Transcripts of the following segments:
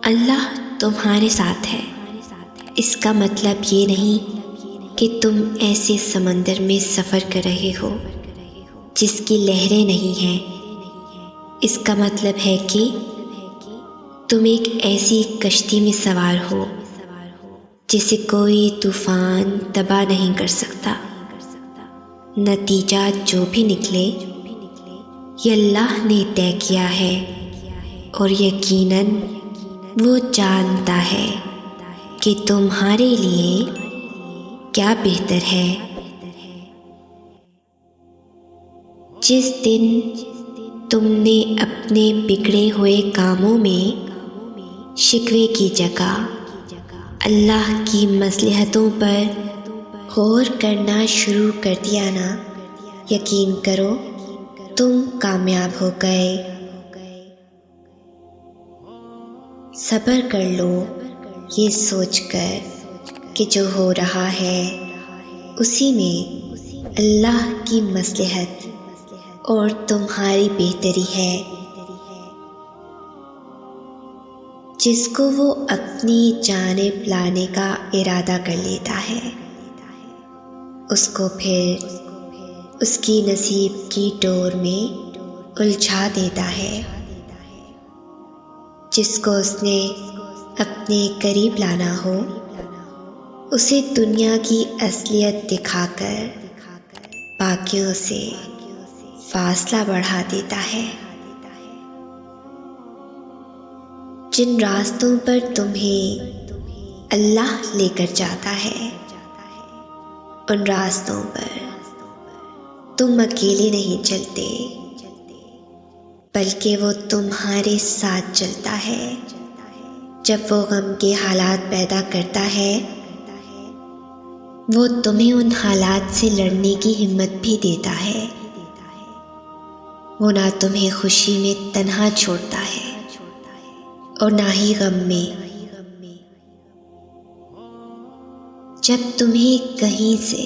अल्लाह तुम्हारे साथ है, इसका मतलब ये नहीं कि तुम ऐसे समंदर में सफ़र कर रहे हो जिसकी लहरें नहीं हैं। इसका मतलब है कि तुम एक ऐसी कश्ती में सवार हो जिसे कोई तूफान तबाह नहीं कर सकता। नतीजा जो भी निकले ये अल्लाह ने तय किया है और यकीनन वो जानता है कि तुम्हारे लिए क्या बेहतर है। जिस दिन तुमने अपने बिगड़े हुए कामों में शिकवे की जगह अल्लाह की मसलहतों पर गौर करना शुरू कर दिया ना, यकीन करो तुम कामयाब हो गए। सब्र कर लो ये सोचकर कि जो हो रहा है उसी में अल्लाह की मसलहत और तुम्हारी बेहतरी है। जिसको वो अपनी जानिब लाने का इरादा कर लेता है उसको फिर उसकी नसीब की डोर में उलझा देता है। जिसको उसने अपने करीब लाना हो उसे दुनिया की असलियत दिखाकर बाकियों से फासला बढ़ा देता है। जिन रास्तों पर तुम्हें अल्लाह लेकर जाता है उन रास्तों पर तुम अकेले नहीं चलते बल्कि वो तुम्हारे साथ चलता है। जब वो गम के हालात पैदा करता है वो तुम्हें उन हालात से लड़ने की हिम्मत भी देता है। वो ना तुम्हें खुशी में तन्हा छोड़ता है और ना ही गम में। जब तुम्हें कहीं से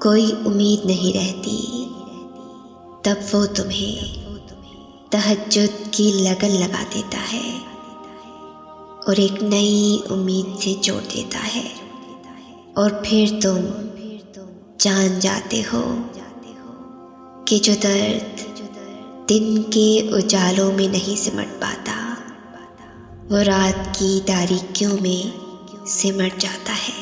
कोई उम्मीद नहीं रहती तब वो तुम्हें तहज्जुद की लगन लगा देता है और एक नई उम्मीद से जोड़ देता है और फिर तुम जान जाते हो कि जो दर्द दिन के उजालों में नहीं सिमट पाता वो रात की तारीकियों में सिमट जाता है।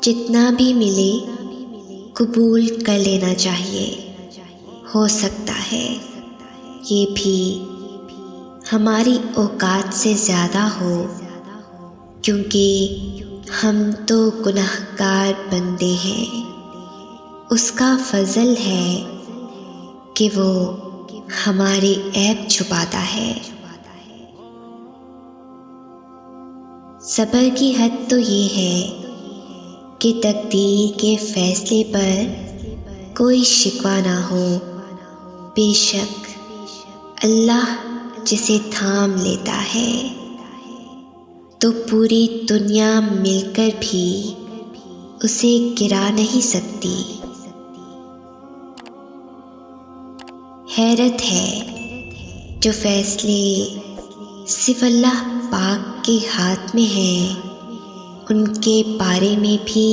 जितना भी मिले कबूल कर लेना चाहिए। हो सकता है ये भी हमारी औकात से ज़्यादा हो, क्योंकि हम तो गुनाहगार बंदे हैं। उसका फजल है कि वो हमारे ऐब छुपाता है। सब्र की हद तो ये है कि तकदीर के फैसले पर कोई शिकवा ना हो। बेशक अल्लाह जिसे थाम लेता है तो पूरी दुनिया मिलकर भी उसे गिरा नहीं सकती। हैरत है जो फैसले सिर्फ अल्लाह पाक के हाथ में हैं उनके बारे में भी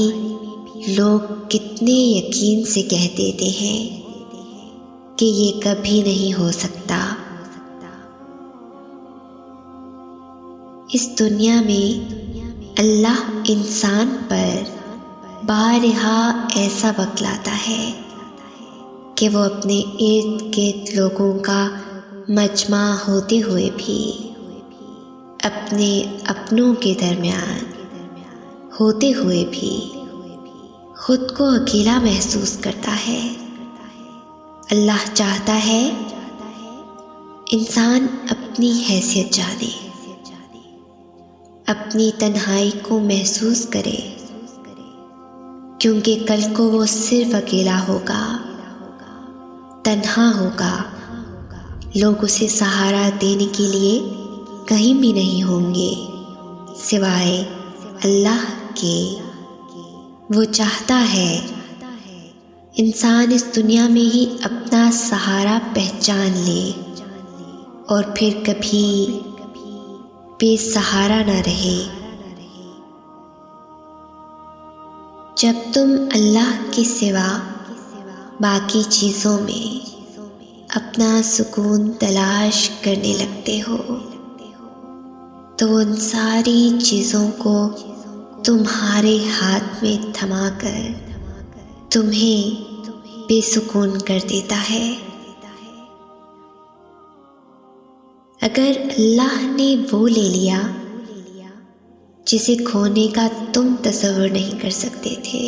लोग कितने यकीन से कह देते हैं कि ये कभी नहीं हो सकता। इस दुनिया में अल्लाह इंसान पर बारहा ऐसा बतलाता है कि वो अपने इर्द गिर्द लोगों का मजमा होते हुए भी अपने अपनों के दरमियान होते हुए भी खुद को अकेला महसूस करता है। अल्लाह चाहता है इंसान अपनी हैसियत जाने, अपनी तन्हाई को महसूस करे, क्योंकि कल को वो सिर्फ अकेला होगा, तन्हा होगा। लोग उसे सहारा देने के लिए कहीं भी नहीं होंगे सिवाय अल्लाह के। वो चाहता है इंसान इस दुनिया में ही अपना सहारा पहचान ले। और फिर कभी बेसहारा ना रहे। जब तुम अल्लाह के सिवा बाकी चीज़ों में अपना सुकून तलाश करने लगते हो तो उन सारी चीज़ों को तुम्हारे हाथ में थमाकर तुम्हें बेसुकून कर देता है। अगर अल्लाह ने वो ले लिया जिसे खोने का तुम तसव्वुर नहीं कर सकते थे,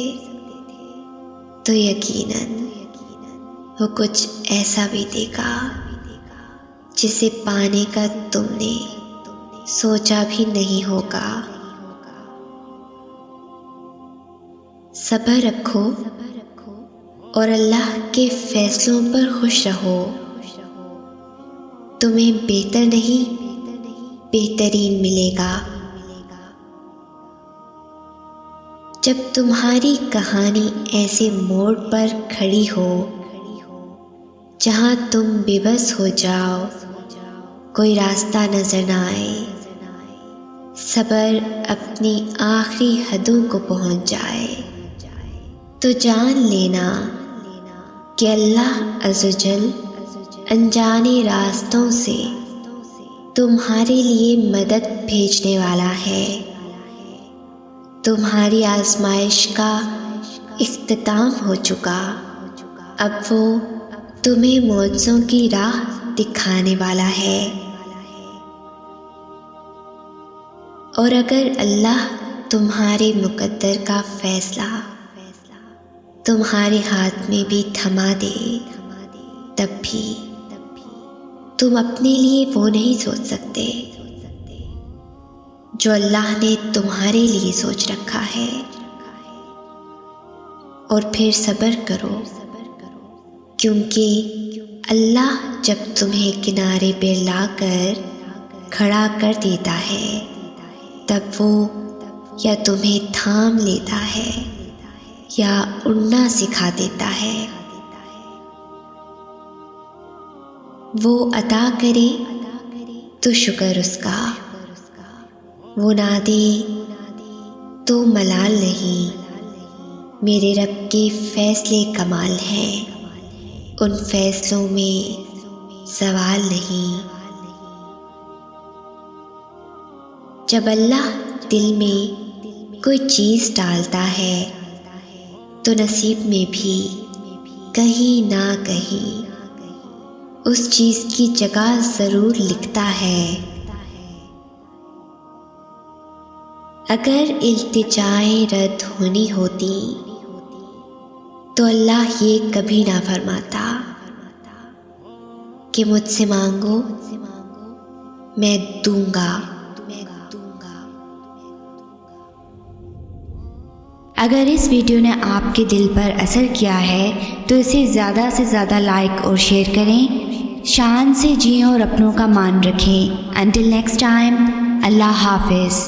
तो यकीनन वो कुछ ऐसा भी देगा जिसे पाने का तुमने सोचा भी नहीं होगा। सब्र रखो और अल्लाह के फैसलों पर खुश रहो। तुम्हें बेहतर नहीं बेहतरीन मिलेगा। जब तुम्हारी कहानी ऐसे मोड़ पर खड़ी हो जहां तुम बेबस हो जाओ, कोई रास्ता नजर न आए, सब्र अपनी आखिरी हदों को पहुंच जाए, तो जान लेना कि अल्लाह अज़्ज़वजल अनजाने रास्तों से तुम्हारे लिए मदद भेजने वाला है। तुम्हारी आजमाइश का इख्तिताम हो चुका, अब वो तुम्हें मौजों की राह दिखाने वाला है। और अगर अल्लाह तुम्हारे मुकद्दर का फैसला तुम्हारे हाथ में भी थमा दे, तब भी तुम अपने लिए वो नहीं सोच सकते जो अल्लाह ने तुम्हारे लिए सोच रखा है। और फिर सब्र करो, क्योंकि अल्लाह जब तुम्हें किनारे पे लाकर खड़ा कर देता है, तब वो या तुम्हें थाम लेता है या उड़ना सिखा देता है। वो अता करे तो शुक्र उसका, वो ना दे तो मलाल नहीं। मेरे रब के फैसले कमाल हैं, उन फैसलों में सवाल नहीं। जब अल्लाह दिल में कोई चीज़ डालता है तो नसीब में भी कहीं ना कहीं उस चीज़ की जगह ज़रूर लिखता है। अगर इल्तिजाएं रद्द होनी होती तो अल्लाह ये कभी ना फरमाता कि मुझसे मांगो मैं दूंगा। अगर इस वीडियो ने आपके दिल पर असर किया है तो इसे ज़्यादा से ज़्यादा लाइक और शेयर करें। शान से जिएं और अपनों का मान रखें। अंटिल नेक्स्ट टाइम, अल्लाह हाफिज़।